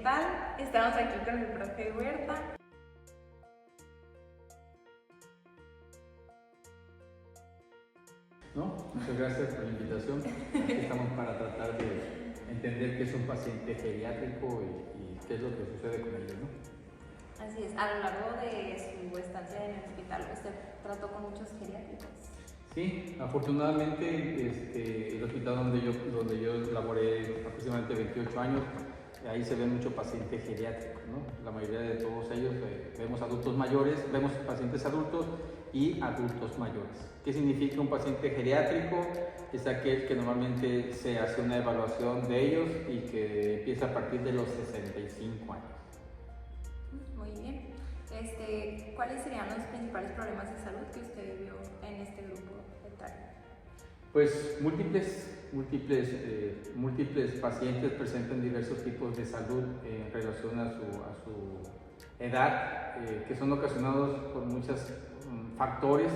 tal? Estamos aquí con el profe Huerta. ¿No? Muchas gracias por la invitación. Aquí estamos para tratar de entender qué es un paciente geriátrico y qué es lo que sucede con ellos, ¿no? Así es, a lo largo de su estancia en el hospital, ¿usted trató con muchos geriátricos? Sí, afortunadamente el hospital donde yo laboré aproximadamente 28 años, ahí se ve mucho paciente geriátrico, ¿no? La mayoría de todos ellos vemos adultos mayores, vemos pacientes adultos y adultos mayores. ¿Qué significa un paciente geriátrico? Es aquel que normalmente se hace una evaluación de ellos y que empieza a partir de los 65 años. Muy bien. ¿Cuáles serían los principales problemas de salud que usted vio en este grupo etario? Pues múltiples pacientes presentan diversos tipos de salud en relación a su edad, que son ocasionados por muchos factores.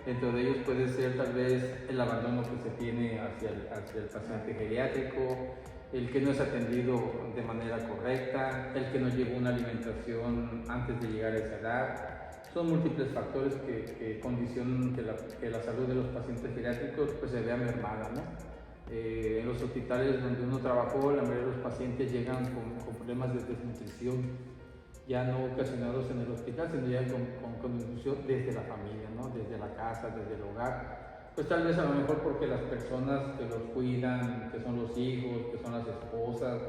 Dentro de ellos puede ser tal vez el abandono que se tiene hacia el paciente geriátrico, el que no es atendido de manera correcta, el que no lleva una alimentación antes de llegar a esa edad. Son múltiples factores que condicionan que la salud de los pacientes geriátricos pues, se vea mermada, ¿no? En los hospitales donde uno trabajó, la mayoría de los pacientes llegan con problemas de desnutrición, ya no ocasionados en el hospital, sino ya con desnutrición desde la familia, ¿no? Desde la casa, desde el hogar. Pues tal vez a lo mejor porque las personas que los cuidan, que son los hijos, que son las esposas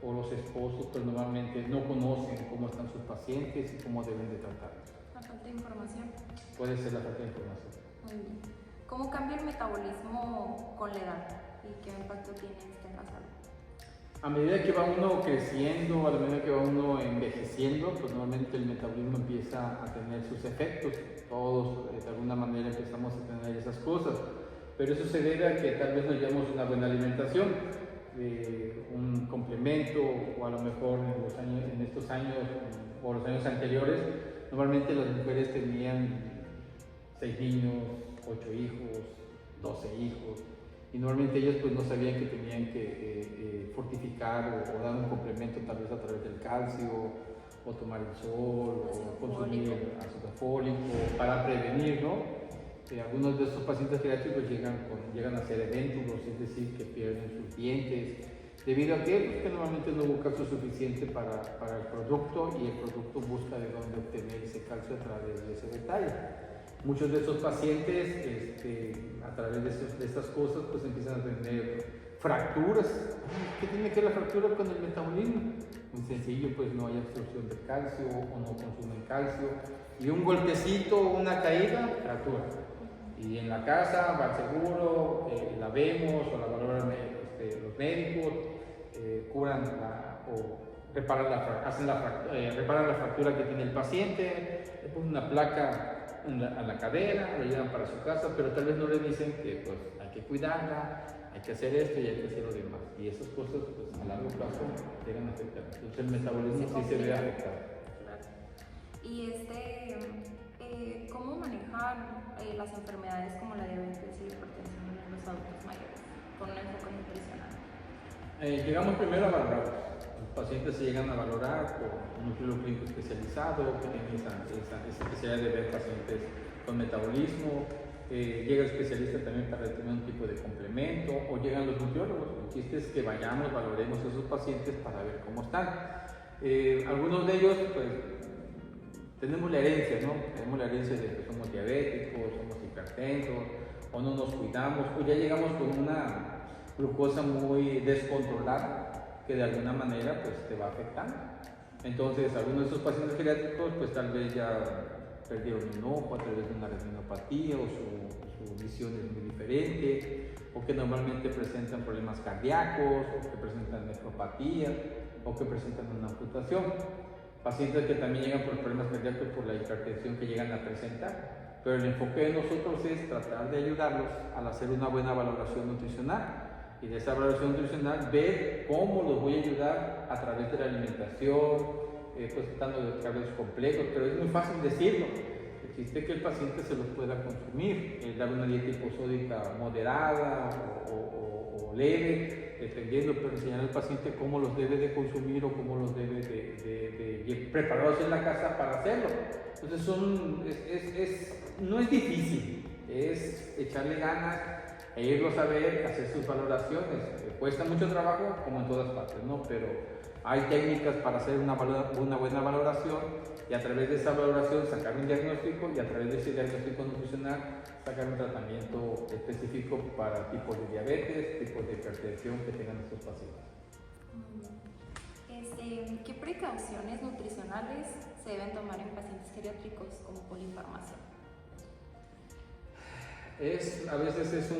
o los esposos, pues normalmente no conocen cómo están sus pacientes y cómo deben de tratarlos. La falta de información. Puede ser la falta de información. Muy bien. ¿Cómo cambia el metabolismo con la edad y qué impacto tiene en la salud? A medida que va uno creciendo, a medida que va uno envejeciendo, pues normalmente el metabolismo empieza a tener sus efectos. Todos de alguna manera empezamos a tener esas cosas, pero eso se debe a que tal vez no llevamos una buena alimentación, un complemento, o a lo mejor en estos años o los años anteriores, normalmente las mujeres tenían 6 niños, 8 hijos, 12 hijos. Y normalmente ellos pues no sabían que tenían que fortificar o dar un complemento tal vez a través del calcio, o tomar el sol, o consumir ácido fólico para prevenir, ¿no? Algunos de estos pacientes geriátricos llegan a ser edéntulos, es decir, que pierden sus dientes. ¿Debido a qué? Pues que normalmente no hubo calcio suficiente para el producto y el producto busca de dónde obtener ese calcio a través de ese detalle. Muchos de estos pacientes, a través de estas cosas, pues empiezan a tener fracturas. ¿Qué tiene que ver la fractura con el metabolismo? Muy sencillo, pues no hay absorción de calcio o no consumen calcio. Y un golpecito, una caída, fractura. Y en la casa va al seguro, la vemos o la valoran los médicos, curan o reparan la fractura que tiene el paciente, le ponen una placa a la cadera, la llevan para su casa, pero tal vez no le dicen que pues, hay que cuidarla, hay que hacer esto y hay que hacer lo demás. Y esas cosas pues, a largo plazo llegan a afectar. Entonces el metabolismo sí se ve afectado. Claro. Y ¿cómo manejar las enfermedades como la diabetes y la hipertensión en los adultos mayores con un enfoque nutricional? Llegamos primero a valorarlos. Los pacientes se llegan a valorar por un nutriólogo clínico especializado que tiene esa especialidad de ver pacientes con metabolismo. Llega el especialista también para determinar un tipo de complemento, o llegan los nutriólogos. El chiste es que vayamos, valoremos a esos pacientes para ver cómo están. Algunos de ellos, pues, tenemos la herencia, ¿no? Tenemos la herencia de que somos diabéticos, somos hipertensos, o no nos cuidamos, o ya llegamos con una glucosa muy descontrolada que de alguna manera pues te va afectando. Entonces algunos de esos pacientes geriátricos pues tal vez ya perdieron un ojo a través de una retinopatía o su visión es muy diferente, o que normalmente presentan problemas cardíacos, o que presentan nefropatía, o que presentan una amputación. Pacientes que también llegan por problemas cardíacos por la hipertensión que llegan a presentar. Pero el enfoque de nosotros es tratar de ayudarlos al hacer una buena valoración nutricional. Y de esa valoración nutricional, ver cómo los voy a ayudar a través de la alimentación, pues dando carbohidratos complejos, pero es muy fácil decirlo. Existe que el paciente se los pueda consumir, darle una dieta hiposódica moderada o leve, dependiendo, pero enseñar al paciente cómo los debe de consumir o cómo los debe preparados en la casa para hacerlo. Entonces no es difícil, es echarle ganas e irlos a ver, hacer sus valoraciones. Cuesta mucho trabajo, como en todas partes, ¿no? Pero hay técnicas para hacer una buena valoración y a través de esa valoración sacar un diagnóstico y a través de ese diagnóstico nutricional sacar un tratamiento específico para tipos de diabetes, tipos de hipertensión que tengan estos pacientes. ¿Qué precauciones nutricionales se deben tomar en pacientes geriátricos como polifarmacia? A veces es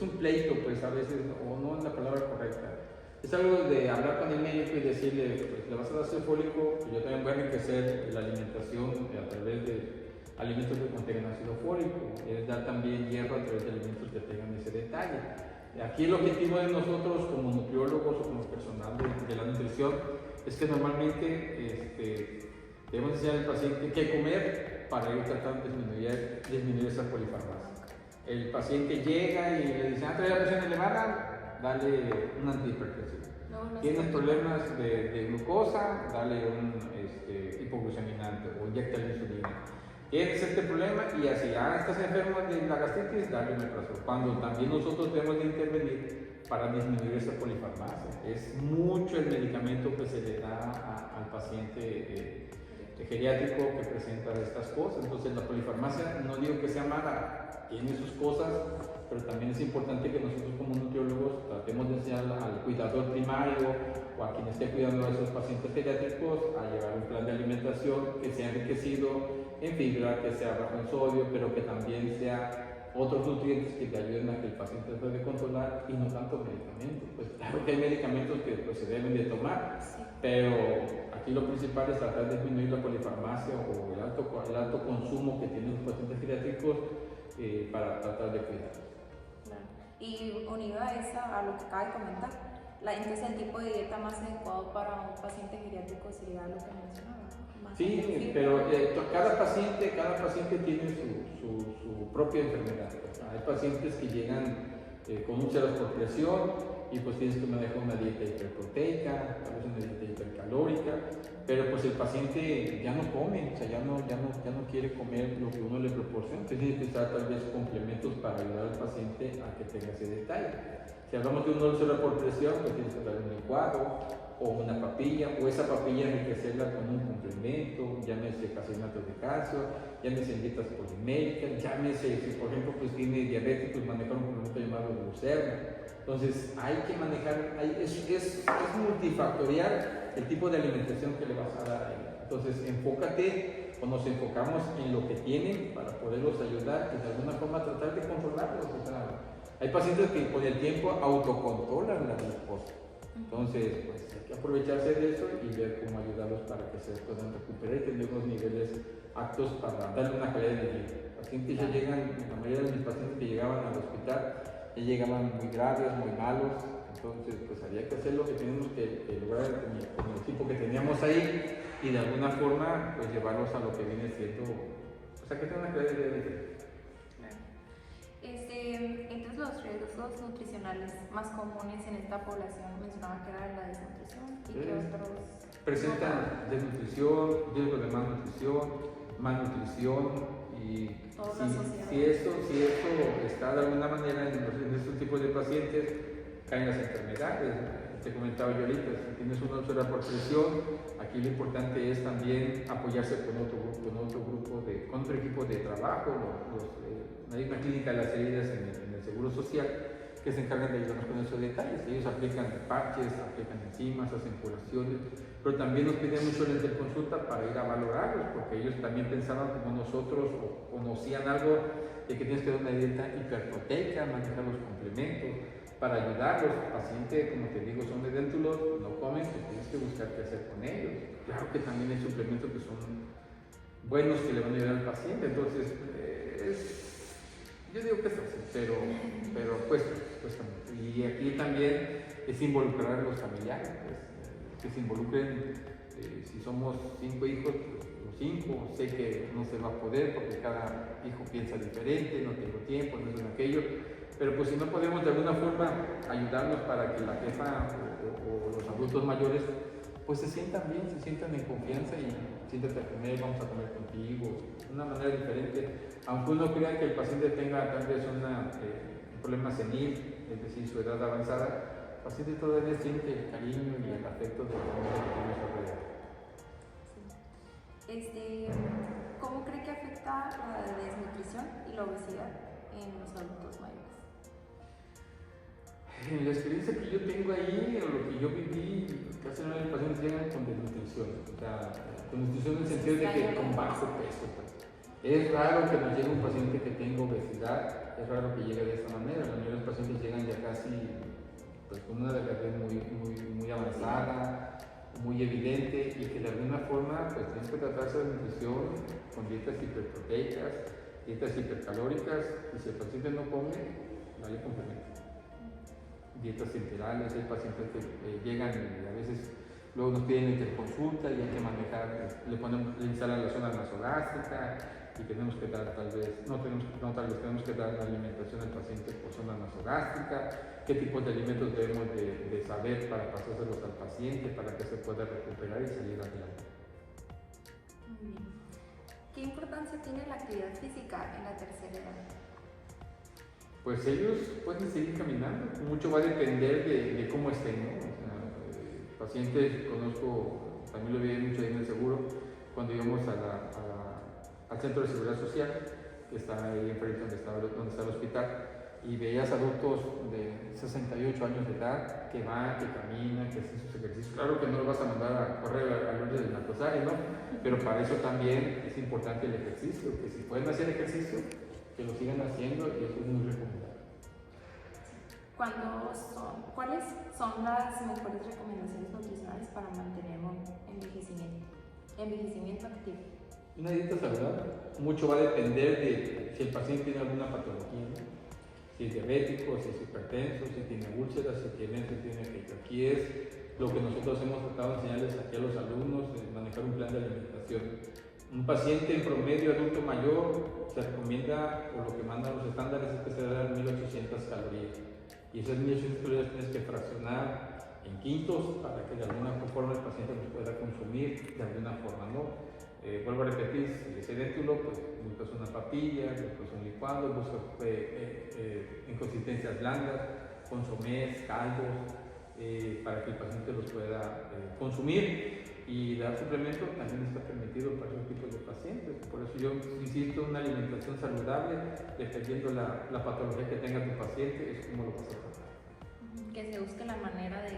un pleito, pues a veces, o no es la palabra correcta. Es algo de hablar con el médico y decirle, pues le vas a dar ácido fólico, pues yo también voy a enriquecer la alimentación a través de alimentos que contengan ácido fólico, es dar también hierro a través de alimentos que tengan ese detalle. Aquí el objetivo de nosotros como nutriólogos o como personal de la nutrición es que normalmente debemos enseñar al paciente qué comer para ir tratando de disminuir esa polifarmacia. El paciente llega y le dice, trae la presión elevada, dale un antihipertensivo. Tienes problemas de glucosa, dale un hipogluceminante o inyecta la insulina. Tienes este problema y así, estás enfermo de la gastritis, dale omeprazol. Cuando también nosotros debemos de intervenir para disminuir esa polifarmacia. Es mucho el medicamento que se le da al paciente geriátrico que presenta estas cosas. Entonces la polifarmacia no digo que sea mala, tiene sus cosas, pero también es importante que nosotros como nutriólogos tratemos de enseñar al cuidador primario o a quien esté cuidando a esos pacientes geriátricos a llevar un plan de alimentación que sea enriquecido en fibra, que sea bajo en sodio, pero que también sea otros nutrientes que te ayuden a que el paciente se pueda controlar y no tanto medicamentos. Pues claro que hay medicamentos que pues, se deben de tomar, sí, pero aquí lo principal es tratar de disminuir la polifarmacia o el alto consumo que tienen los pacientes geriátricos para tratar de cuidarlos. Claro. Y unido a lo que acaba de comentar, entonces el tipo de dieta más adecuado para un paciente geriátrico sería lo que mencionaba. Sí, pero cada paciente tiene su propia enfermedad. Hay pacientes que llegan con mucha presión y pues tienes que manejar una dieta hiperproteica, tal vez una dieta hipercalórica, pero pues el paciente ya no come, o sea, ya no quiere comer lo que uno le proporciona, entonces tienes que usar tal vez complementos para ayudar al paciente a que tenga ese detalle. Si hablamos de un úlcera por presión, pues tienes que dar un licuado o una papilla, o esa papilla enriquecerla con un complemento, llámese caseinato de calcio, llámese en dietas poliméricas, llámese, si por ejemplo pues tiene diabetes, pues manejar un complemento llamado glucerna. Entonces hay que manejar, es multifactorial el tipo de alimentación que le vas a dar a ella. Entonces enfócate o nos enfocamos en lo que tienen para poderlos ayudar y de alguna forma tratar de controlarlos. O sea, hay pacientes que con el tiempo autocontrolan la glucosa. Entonces, pues hay que aprovecharse de eso y ver cómo ayudarlos para que se puedan recuperar y tener unos niveles aptos para darle una calidad de vida. Pacientes ya llegan, la mayoría de mis pacientes que llegaban al hospital ya llegaban muy graves, muy malos, entonces pues había que hacer lo que tenemos que lograr con el equipo que teníamos ahí y de alguna forma pues llevarlos a lo que viene siendo, o sea que tengan una calidad de vida. Entonces los riesgos nutricionales más comunes en esta población mencionaba que era la desnutrición y que otros presentan desnutrición, riesgo de malnutrición y si esto está de alguna manera en estos tipos de pacientes caen las enfermedades. Te comentaba yo ahorita, si tienes una úlcera por presión, aquí lo importante es también apoyarse con otro equipo de trabajo, hay una clínica de las heridas en el Seguro Social que se encargan de ayudarnos con esos detalles. Ellos aplican parches, aplican enzimas, hacen curaciones, pero también nos piden mucho lentes de consulta para ir a valorarlos, porque ellos también pensaban como nosotros o conocían algo de que tienes que dar una dieta hiperproteica, manejar los complementos para ayudarlos. El paciente, como te digo, son dedéntulos, no comen, pues tienes que buscar qué hacer con ellos. Claro que también hay suplementos que son buenos que le van a ayudar al paciente, entonces yo digo que es fácil, pero cuesta mucho. Y aquí también es involucrar a los familiares, que se involucren. Si somos 5 hijos, los 5, sé que no se va a poder porque cada hijo piensa diferente, no tengo tiempo, no es aquello, pero pues si no podemos de alguna forma ayudarnos para que la jefa o los adultos mayores pues se sientan bien, se sientan en confianza y siéntate a comer, vamos a comer contigo, de una manera diferente. Aunque uno crea que el paciente tenga tal vez un problema senil, es decir, su edad avanzada, el paciente todavía siente el cariño y el afecto de la familia que tiene a su alrededor. ¿Cómo cree que afecta la desnutrición y la obesidad en los adultos mayores? En la experiencia que yo tengo ahí, o lo que yo viví, casi no hay pacientes llegan con desnutrición, o sea, con desnutrición en el sentido de que con bajo peso. Pues. Es raro que nos llegue un paciente que tenga obesidad, es raro que llegue de esta manera. La mayoría de los pacientes llegan ya casi pues, con una delgadez muy avanzada, muy evidente y que de alguna forma pues tienes que tratarse de nutrición con dietas hiperproteicas, dietas hipercalóricas y si el paciente no come, dale complemento. Dietas integrales, hay pacientes que llegan y a veces luego nos piden interconsulta y hay que manejar, le instalan la zona nasogástrica y tenemos que dar tenemos que dar la alimentación al paciente por zona nasogástrica, qué tipos de alimentos debemos de saber para pasárselos al paciente para que se pueda recuperar y salir adelante. Muy bien. ¿Qué importancia tiene la actividad física en la tercera edad? Pues ellos pueden seguir caminando, mucho va a depender de cómo estén, ¿no? O sea, pacientes, conozco, también lo vi mucho ahí en el seguro, cuando íbamos al Centro de Seguridad Social, que está ahí enfrente donde está el hospital, y veías adultos de 68 años de edad que van, que caminan, que hacen sus ejercicios. Claro que no los vas a mandar a correr al borde del Nacosari, ¿no? Pero para eso también es importante el ejercicio, que si pueden hacer ejercicio, que lo sigan haciendo y eso es muy recomendable. ¿Cuáles son las mejores recomendaciones nutricionales para mantener un envejecimiento activo? Una dieta saludable, mucho va a depender de si el paciente tiene alguna patología, ¿no? Si es diabético, si es hipertenso, si tiene úlceras, si tiene aquello. Aquí es lo que nosotros hemos tratado de enseñarles aquí a los alumnos, de manejar un plan de alimentación. Un paciente en promedio adulto mayor se recomienda, o lo que mandan los estándares es que se deben 1800 calorías. Y esas 1800 calorías tienes que fraccionar en quintos para que de alguna forma el paciente los pueda consumir de alguna forma, ¿no? Vuelvo a repetir, si es edéntulo, pues buscas una papilla, buscas un licuado, buscas en consistencias blandas, consomés, caldos, para que el paciente los pueda consumir. Y dar suplemento también está permitido para esos tipos de pacientes. Por eso yo insisto en una alimentación saludable, dependiendo la patología que tenga tu paciente, es como lo vas a tratar. Que se busque la manera de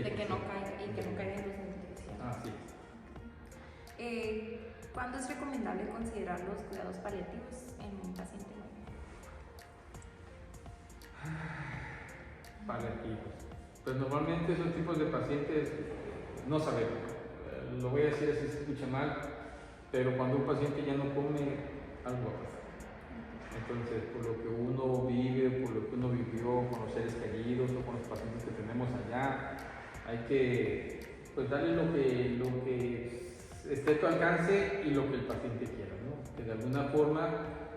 que no caiga en desnutrición. Así es. ¿Cuándo es recomendable considerar los cuidados paliativos en un paciente mayor? Paliativos. Pues normalmente esos tipos de pacientes no sabemos. Lo voy a decir así, se escucha mal, pero cuando un paciente ya no come, algo va a pasar. Entonces, por lo que uno vive, por lo que uno vivió con los seres queridos o con los pacientes que tenemos allá, hay que pues darle lo que esté a tu alcance y lo que el paciente quiera, ¿no? Que de alguna forma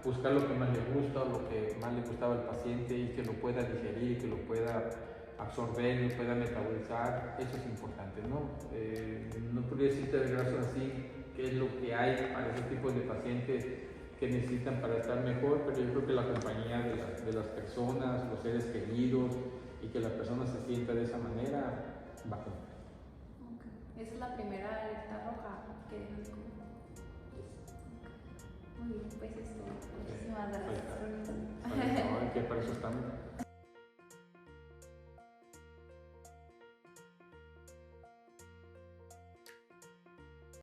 buscar lo que más le gusta o lo que más le gustaba al paciente y que lo pueda digerir, que lo pueda absorber, lo pueda metabolizar, eso es importante, ¿no? No podría decirte de graso así qué es lo que hay para ese tipo de pacientes que necesitan para estar mejor, pero yo creo que la compañía de las personas, los seres queridos y que la persona se sienta de esa manera va a contar. Okay. Esa es la primera alerta roja que dejan como. Muy bien, pues esto. Muchísimas gracias. Que para eso estamos.